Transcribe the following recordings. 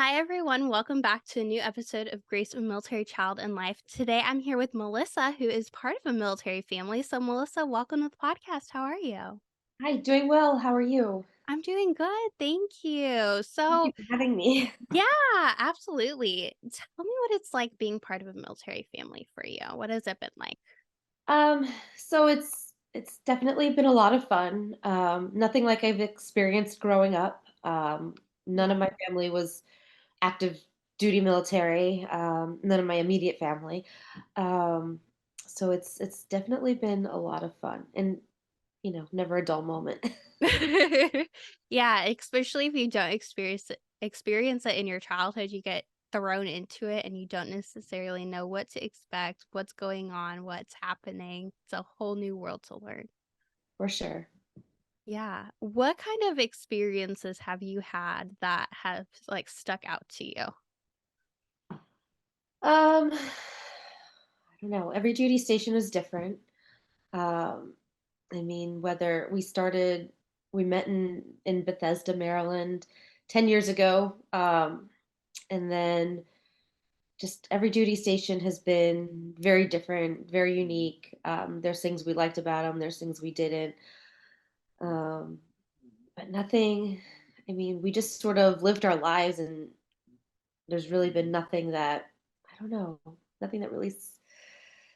Hi, everyone. Welcome back to a new episode of Grace, a Military Child in Life. Today, I'm here with Melissa, who is part of a military family. So, Melissa, welcome to the podcast. How are you? Hi, doing well. How are you? I'm doing good. Thank you. Thank So, you for having me. yeah, absolutely. Tell me what it's like being part of a military family for you. What has it been like? Um, so it's definitely been a lot of fun. Nothing like I've experienced growing up. None of Yeah. my family was active duty military. None of my immediate family. Um, so it's definitely been a lot of fun, and never a dull moment. Yeah, especially if you don't experience it in your childhood, you get thrown into it and you don't necessarily know what to expect, what's going on, what's happening. It's a whole new world to learn. For sure. Yeah. What kind of experiences have you had that have like stuck out to you? I don't know. Every duty station is different. Um, I mean, whether we met in Bethesda, Maryland, 10 years ago, and then just every duty station has been very different, very unique. There's things we liked about them. There's things we didn't. Um, but nothing. I mean, we just sort of lived our lives, and there's really been nothing that I don't know, nothing that really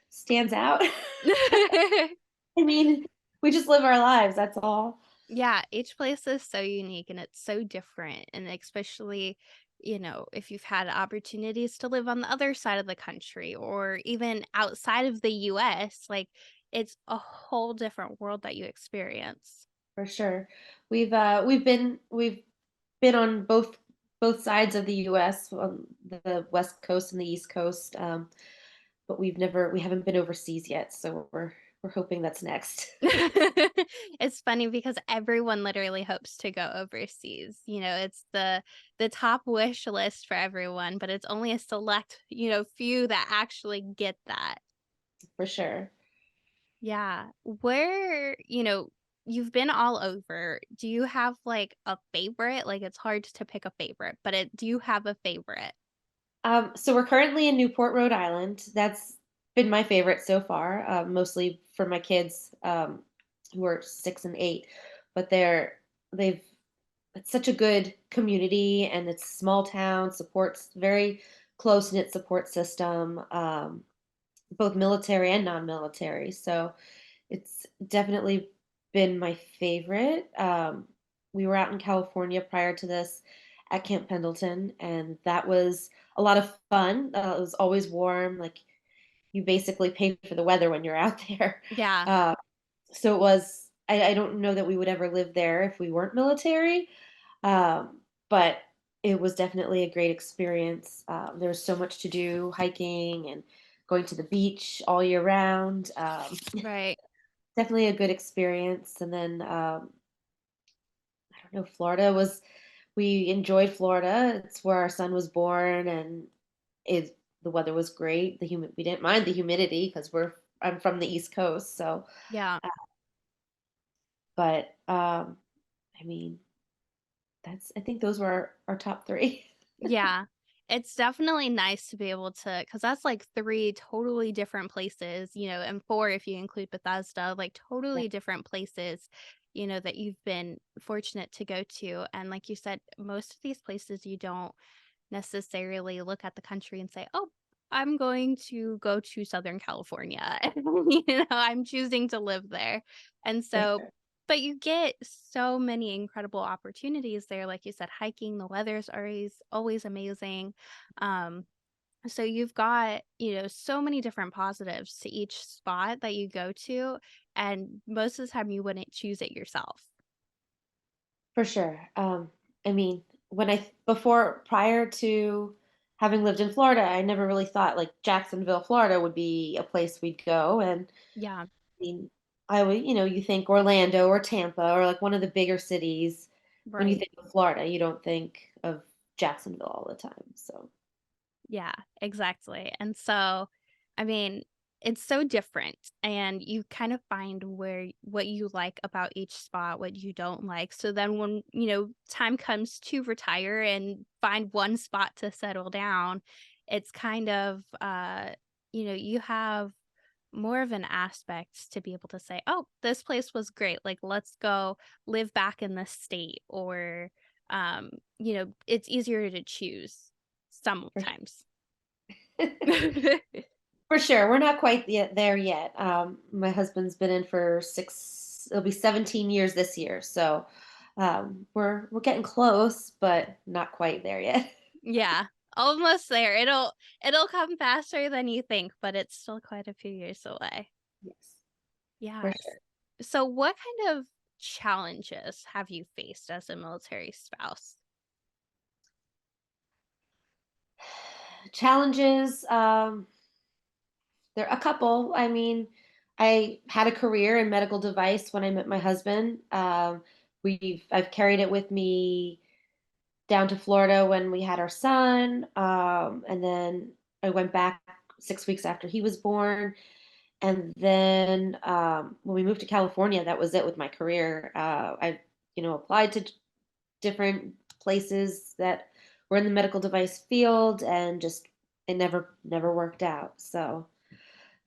stands out. I mean, we just live our lives. That's all. Yeah, each place is so unique and it's so different. And especially, if you've had opportunities to live on the other side of the country or even outside of the US, like it's a whole different world that you experience. For sure. We've been on both sides of the US, on the West Coast and the East Coast, but we haven't been overseas yet, so we're hoping that's next. It's funny because everyone literally hopes to go overseas. It's the top wish list for everyone, but it's only a select, few that actually get that. For sure. Yeah. You've been all over. Do you have like a favorite? Like it's hard to pick a favorite, but do you have a favorite? So we're currently in Newport, Rhode Island. That's been my favorite so far, mostly for my kids, who are 6 and 8, but they've it's such a good community, and it's a small town, supports very close knit support system, both military and non-military. So it's definitely been my favorite. We were out in California prior to this at Camp Pendleton, and that was a lot of fun. It was always warm. Like, you basically pay for the weather when you're out there. Yeah. Uh, so it was. I don't know that we would ever live there if we weren't military, but it was definitely a great experience. There was so much to do, hiking and going to the beach all year round. Right. Definitely a good experience. And then I don't know, Florida was. We enjoyed Florida. It's where our son was born, and the weather was great. We didn't mind the humidity because I'm from the East Coast, so. Yeah. But I mean, that's I think those were our top three. Yeah. It's definitely nice to be able to, because that's like three totally different places, and four if you include Bethesda, like Yeah, totally different places, that you've been fortunate to go to. And like you said, most of these places you don't necessarily look at the country and say, "Oh, I'm going to go to Southern California." I'm choosing to live there. And for so sure. but you get so many incredible opportunities there, like you said, hiking, the weather's always amazing. Um, so you've got, so many different positives to each spot that you go to, and most of the time you wouldn't choose it yourself. For sure. I mean, prior to having lived in Florida, I never really thought like Jacksonville, Florida would be a place we'd go. And Yeah, I mean, I would, you think Orlando or Tampa or like one of the bigger cities. When you right. think of Florida, you don't think of Jacksonville all the time. So Yeah, exactly. And so, I mean, it's so different, and you kind of find where what you like about each spot, what you don't like. So then when, time comes to retire and find one spot to settle down, it's kind of you have more of an aspect to be able to say, "Oh, this place was great. Like, let's go live back in this state," or it's easier to choose For sometimes. For sure, we're not quite yet there yet. My husband's been in for it'll be 17 years this year, so we're getting close, but not quite there yet. Yeah, almost there. It'll come faster than you think, but it's still quite a few years away. Yes, for Yes. sure. So what kind of challenges have you faced as a military spouse? Challenges, there are a couple. I mean, I had a career in medical device when I met my husband. I've carried it with me down to Florida when we had our son, and then I went back 6 weeks after he was born. And then when we moved to California, that was it with my career. I, applied to different places that were in the medical device field, and just it never worked out. So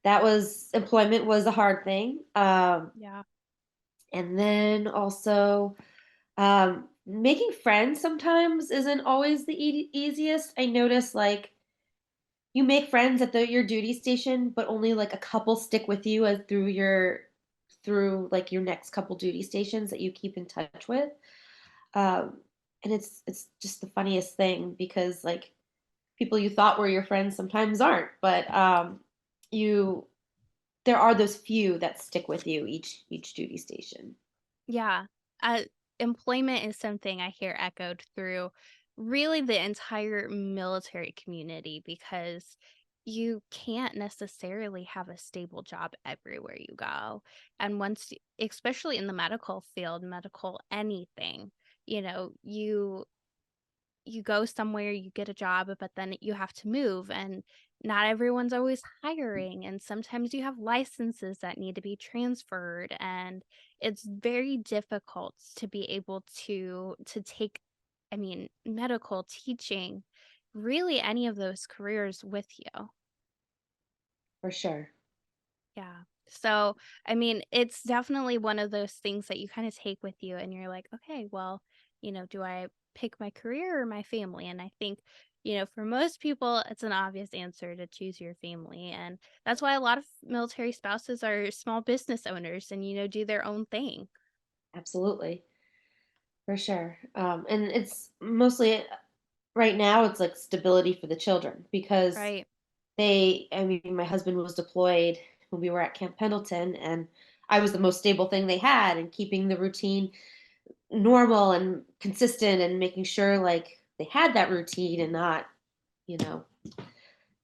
that was employment was a hard thing. Yeah. And then also making friends sometimes isn't always the easiest. I notice like you make friends at your duty station, but only like a couple stick with you as through like your next couple duty stations that you keep in touch with. Um, and it's just the funniest thing because like people you thought were your friends sometimes aren't, but you there are those few that stick with you each duty station. Yeah. Uh, Employment is something I hear echoed through really the entire military community because you can't necessarily have a stable job everywhere you go. And especially in the medical field, medical anything, you know, you go somewhere, you get a job, but then you have to move and not everyone's always hiring and sometimes you have licenses that need to be transferred and it's very difficult to be able to take medical teaching really any of those careers with you. For sure. Yeah. So, it's definitely one of those things that you kind of take with you and you're like, okay, well, do I pick my career or my family? And I think, for most people, it's an obvious answer to choose your family. And that's why a lot of military spouses are small business owners and, do their own thing. Absolutely. For sure. And it's mostly right now it's like stability for the children because Right. I mean, my husband was deployed when we were at Camp Pendleton, and I was the most stable thing they had, and keeping the routine normal and consistent, and making sure like they had that routine and not, you know,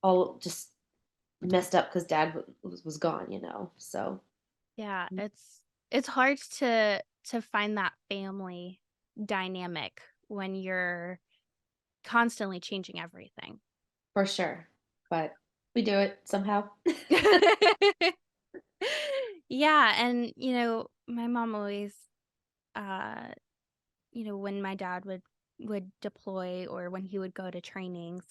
all just messed up because dad was gone. So Yeah. It's hard to find that family dynamic when you're constantly changing everything. for sure. But we do it somehow. Yeah, and, my mom always, uh when my dad would deploy or when he would go to trainings,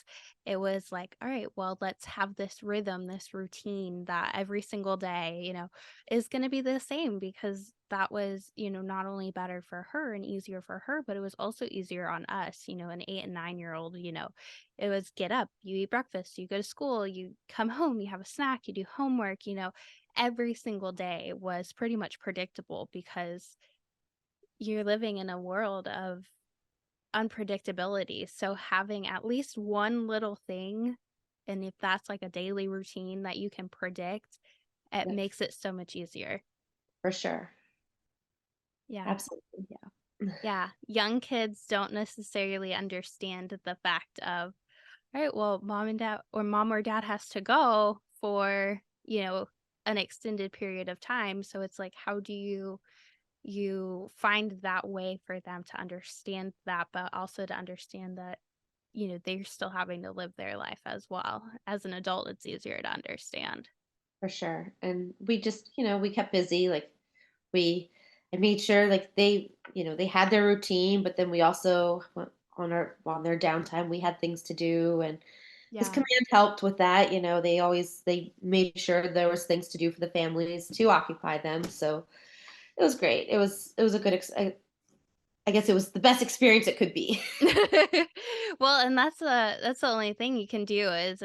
it was like, "All right, well, let's have this rhythm, this routine that every single day, is gonna be the same," because that was, not only better for her and easier for her, but it was also easier on us, an 8 and 9-year-old, it was get up, you eat breakfast, you go to school, you come home, you have a snack, you do homework, every single day was pretty much predictable because you're living in a world of unpredictability, so having at least one little thing, and if that's like a daily routine that you can predict, it Yep, makes it so much easier. for sure. Yeah. Absolutely. Yeah. Yeah. Young kids don't necessarily understand the fact of, "All right, well, mom or dad has to go for, an extended period of time." So it's like, how do you find that way for them to understand that, but also to understand that, they're still having to live their life as well. As an adult, it's easier to understand. for sure. And we just, we kept busy. Like we I made sure like they had their routine, but then we also on their downtime, we had things to do, and his Yeah. command helped with that. They made sure there was things to do for the families to occupy them. So it was great. It was a I guess it was the best experience it could be. Well, and that's the only thing you can do is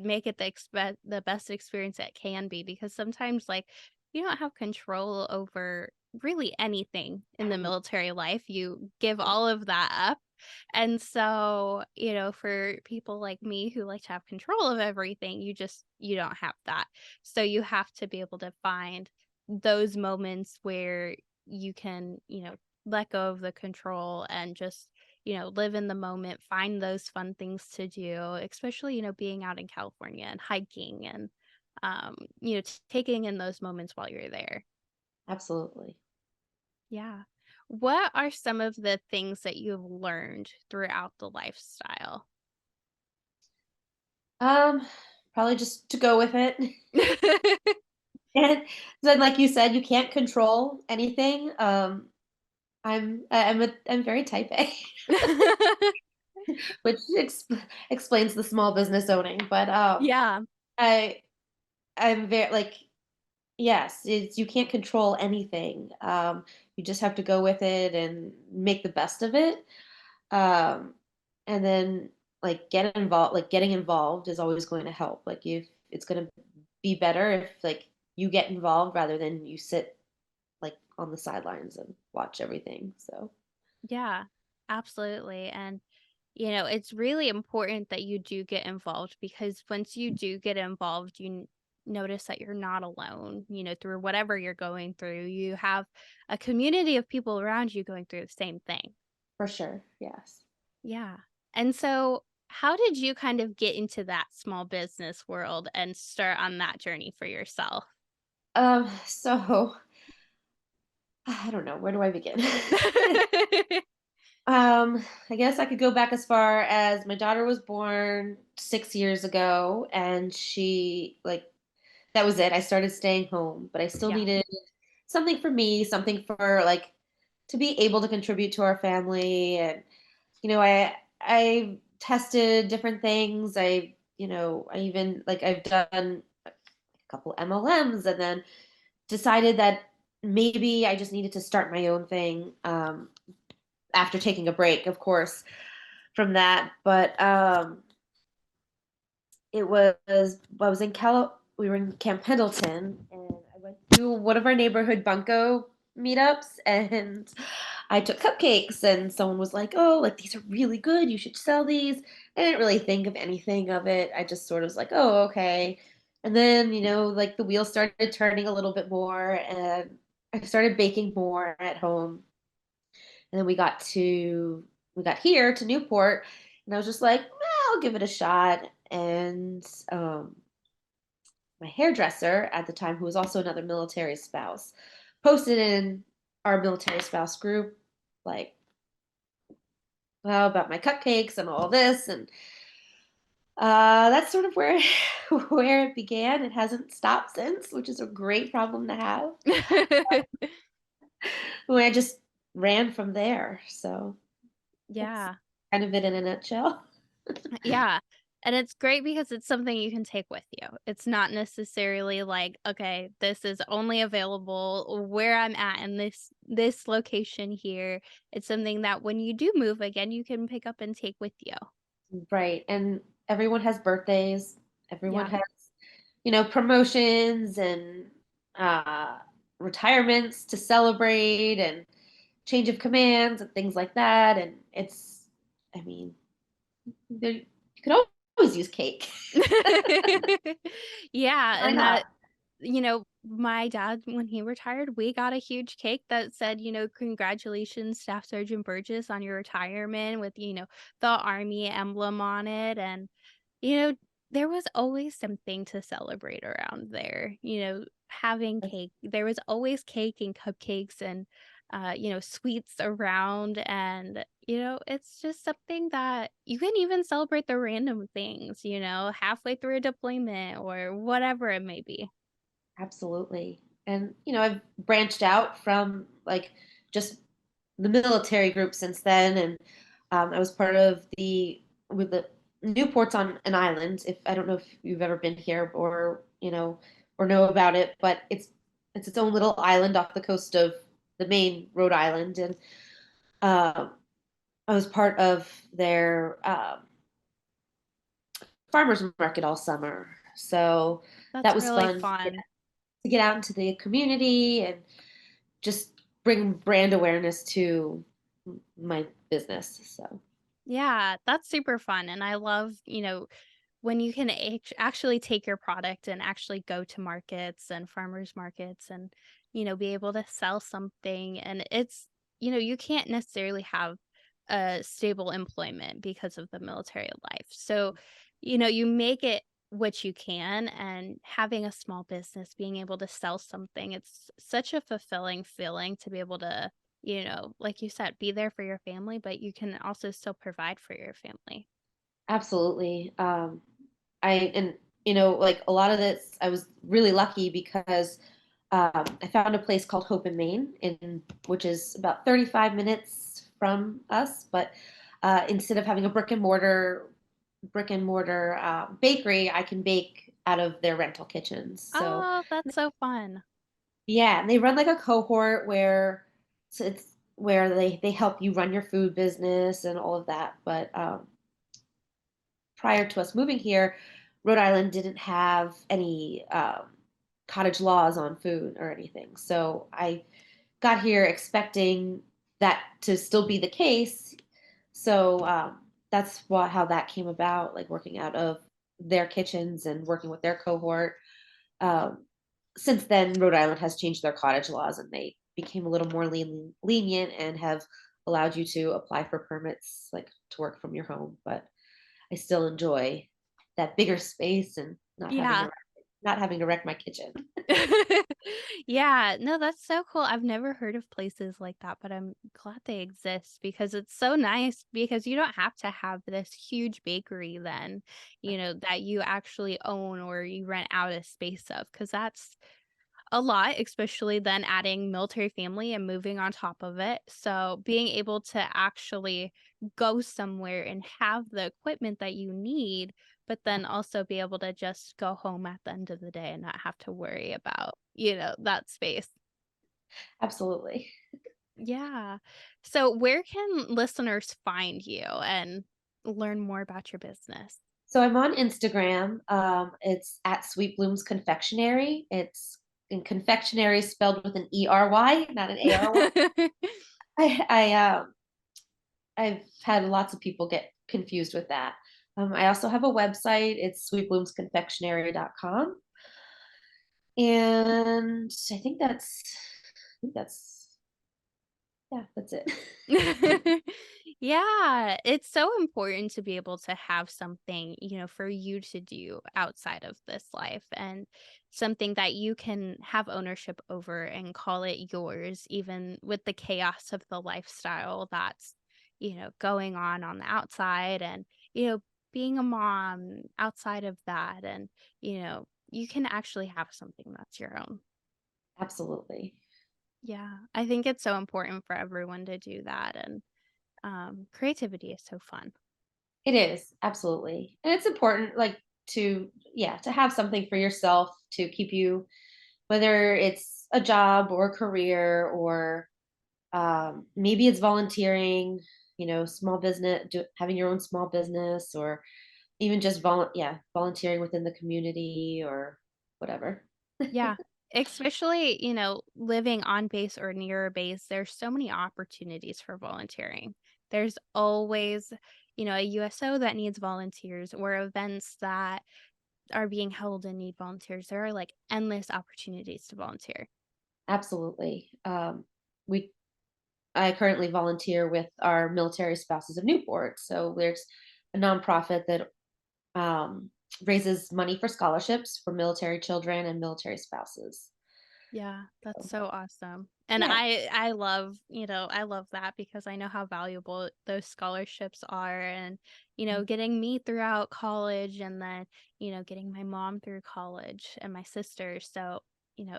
make it the best experience it can be, because sometimes, like, you don't have control over really anything in the military life. You give all of that up. And so, for people like me who like to have control of everything, you don't have that. So you have to be able to find those moments where you can, let go of the control and just, live in the moment, find those fun things to do, especially, being out in California and hiking and, taking in those moments while you're there. Absolutely. Yeah. What are some of the things that you've learned throughout the lifestyle? Um, Probably just to go with it. And then, like you said, you can't control anything. I'm very type A, which explains the small business owning. But Yeah. I I'm very like yes, you can't control anything. You just have to go with it and make the best of it. Um, and then getting involved is always going to help. Like if it's going to be better if like you get involved rather than you sit like on the sidelines and watch everything. So Yeah, absolutely. And, it's really important that you do get involved, because once you do get involved, notice that you're not alone, through whatever you're going through. You have a community of people around you going through the same thing. for sure, yes. Yeah. And so, how did you kind of get into that small business world and start on that journey for yourself? So I don't know, where do I begin? I guess I could go back as far as my daughter was born 6 years ago, and she like that was it. I started staying home, but I still Yeah. needed something for me, something for like to be able to contribute to our family. And I tested different things. I even like I've done a couple MLMs, and then decided that maybe I just needed to start my own thing after taking a break, of course, from that. But it was I was in we were in Camp Pendleton, and I went to one of our neighborhood bunko meetups, and I took cupcakes, and someone was like, "Oh, like these are really good. You should sell these." I didn't really think of anything of it. I just sort of was like, "Oh, okay." And then, like the wheels started turning a little bit more, and I started baking more at home. And then we got here to Newport, and I was just like, I'll give it a shot. And my hairdresser at the time, who was also another military spouse, posted in our military spouse group, like, well, about my cupcakes and all this. And that's sort of where where it began. It hasn't stopped since, which is a great problem to have. I just ran from there. So that's Yeah. kind of it in a nutshell. Yeah. And it's great because it's something you can take with you. It's not necessarily like, okay, this is only available where I'm at in this location here. It's something that when you do move again, you can pick up and take with you. Right, and everyone has birthdays, everyone Yeah. has, promotions and, uh, retirements to celebrate and change of commands and things like that, and I mean, you could always use cake. Yeah, Why and that, not? my dad, when he retired, we got a huge cake that said, "Congratulations, Staff Sergeant Burgess, on your retirement," with, the Army emblem on it. And, you know, there was always something to celebrate around there, having cake. There was always cake and cupcakes and, sweets around. And, it's just something that you can even celebrate the random things, halfway through a deployment or whatever it may be. Absolutely. And, I've branched out from like just the military group since then. And I was part of with the Newport's on an island. If I don't know if you've ever been here or know about it, but it's its own little island off the coast of the main Rhode Island. And um, I was part of their farmers market all summer. So that That's was really fun fun. to get out into the community and just bring brand awareness to my business. So Yeah, that's super fun, and I love, when you can actually take your product and actually go to markets and farmers markets and, be able to sell something, and you can't necessarily have a stable employment because of the military life. So, you make it what you can, and having a small business, being able to sell something, it's such a fulfilling feeling to be able to, like you said, be there for your family, but you can also still provide for your family. absolutely. And like a lot of this, I was really lucky because I found a place called Hope in Maine, which is about 35 minutes from us. But instead of having a brick and mortar bakery, I can bake out of their rental kitchens. So Oh, that's so fun. yeah, and they run like a cohort where they help you run your food business and all of that. But prior to us moving here, Rhode Island didn't have any cottage laws on food or anything. So I got here expecting that to still be the case. So that's how that came about, like working out of their kitchens and working with their cohort. Um, since then, Rhode Island has changed their cottage laws and they became a little more lenient and have allowed you to apply for permits like to work from your home. But I still enjoy that bigger space and Yeah. not having to wreck my kitchen. Yeah, no, that's so cool. I've never heard of places like that, but I'm glad they exist because it's so nice because you don't have to have this huge bakery then, that you actually own or you rent out a space of, because that's a lot, especially then adding military family and moving on top of it. So being able to actually go somewhere and have the equipment that you need, but then also be able to just go home at the end of the day and not have to worry about, that space. Absolutely. Yeah. So where can listeners find you and learn more about your business? So I'm on Instagram. It's at Sweet Blooms Confectionery. It's in confectionery spelled with an ERY, not an ARY. I, I I've had lots of people get confused with that. I also have a website. It's sweetbloomsconfectionery.com. And I think that's yeah, that's it. Yeah, it's so important to be able to have something, for you to do outside of this life, and something that you can have ownership over and call it yours, even with the chaos of the lifestyle that's, going on the outside, and, being a mom outside of that. And, you can actually have something that's your own. Absolutely. Yeah, I think it's so important for everyone to do that. And creativity is so fun. It is, absolutely. And it's important like to have something for yourself to keep you, whether it's a job or a career or maybe it's volunteering, small business, having your own small business, or even just volunteering within the community or whatever. Yeah. Especially, living on base or near a base, there's so many opportunities for volunteering. There's always, a USO that needs volunteers, or events that are being held and need volunteers. There are like endless opportunities to volunteer. Absolutely. We I currently volunteer with our military spouses of Newport. So there's a nonprofit that um, raises money for scholarships for military children and military spouses. Yeah, that's So, so awesome. And yeah, I love, I love that because I know how valuable those scholarships are, and, getting me throughout college, and then, getting my mom through college and my sister. So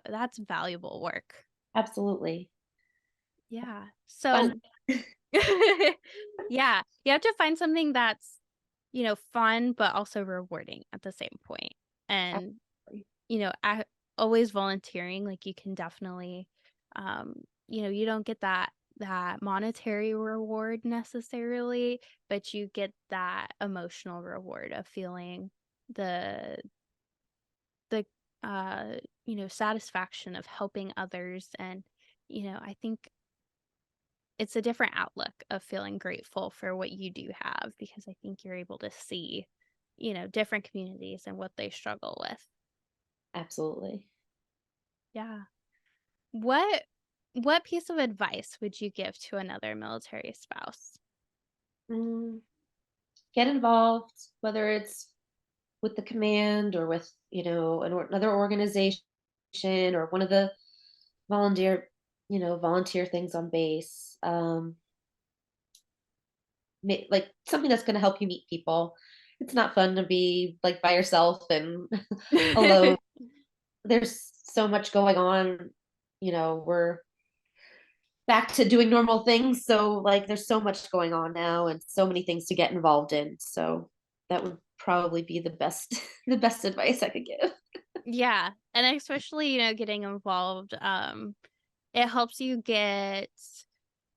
that's valuable work. Absolutely. Yeah. Fun. So yeah, you have to find something that's, fun, but also rewarding at the same point. And, Absolutely. always volunteering, like you can definitely, um, you don't get that monetary reward necessarily, but you get that emotional reward of feeling the the satisfaction of helping others. And, I think it's a different outlook of feeling grateful for what you do have, because I think you're able to see, different communities and what they struggle with. Absolutely. Yeah. What piece of advice would you give to another military spouse? Mm, get involved, whether it's with the command or with, another organization or one of the volunteer, volunteer things on base. Like something that's going to help you meet people. It's not fun to be like by yourself and alone. There's so much going on. We're back to doing normal things. So like there's so much going on now and so many things to get involved in. So that would probably be the best the best advice I could give. Yeah, and especially, getting involved, it helps you get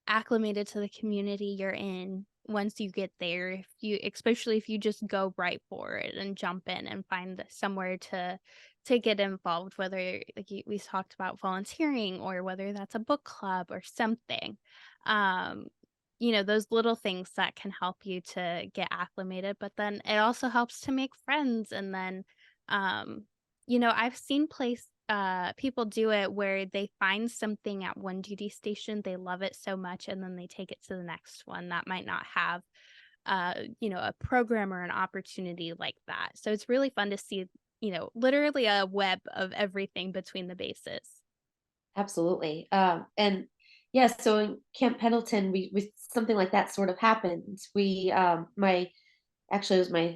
acclimated to the community you're in once you get there. If you especially if you just go right for it and jump in and find somewhere to get involved, whether like we talked about volunteering, or whether that's a book club or something. Um, those little things that can help you to get acclimated, but then it also helps to make friends. And then um I've seen people do it where they find something at one duty station, they love it so much, and then they take it to the next one that might not have, a program or an opportunity like that. So it's really fun to see, literally a web of everything between the bases. Absolutely. And yeah, so in Camp Pendleton, we something like that sort of happened. We my actually it was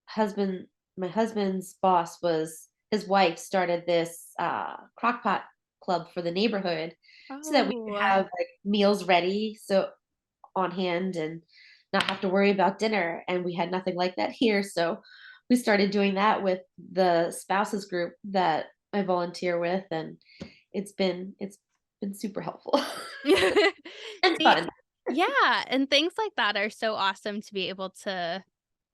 husband my husband's boss was his wife started this crock pot club for the neighborhood so that we could Oh. have like meals ready so on hand and not have to worry about dinner. And we had nothing like that here. So we started doing that with the spouses group that I volunteer with, and it's been super helpful and See, fun. yeah, and things like that are so awesome to be able to,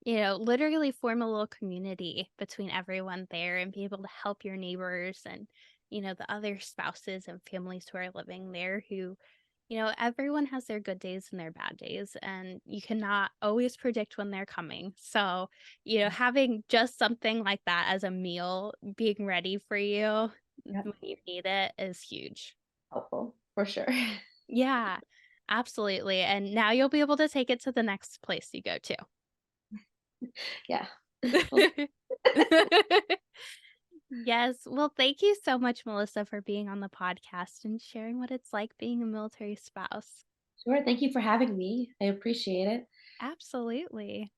literally form a little community between everyone there and be able to help your neighbors and, the other spouses and families who are living there who, everyone has their good days and their bad days, and you cannot always predict when they're coming. So, having just something like that as a meal being ready for you Yep, when you need it is huge. helpful for sure. Yeah, absolutely. And now you'll be able to take it to the next place you go to. Yeah. Well, Yes. Well, thank you so much, Melissa, for being on the podcast and sharing what it's like being a military spouse. sure. Thank you for having me. I appreciate it. Absolutely.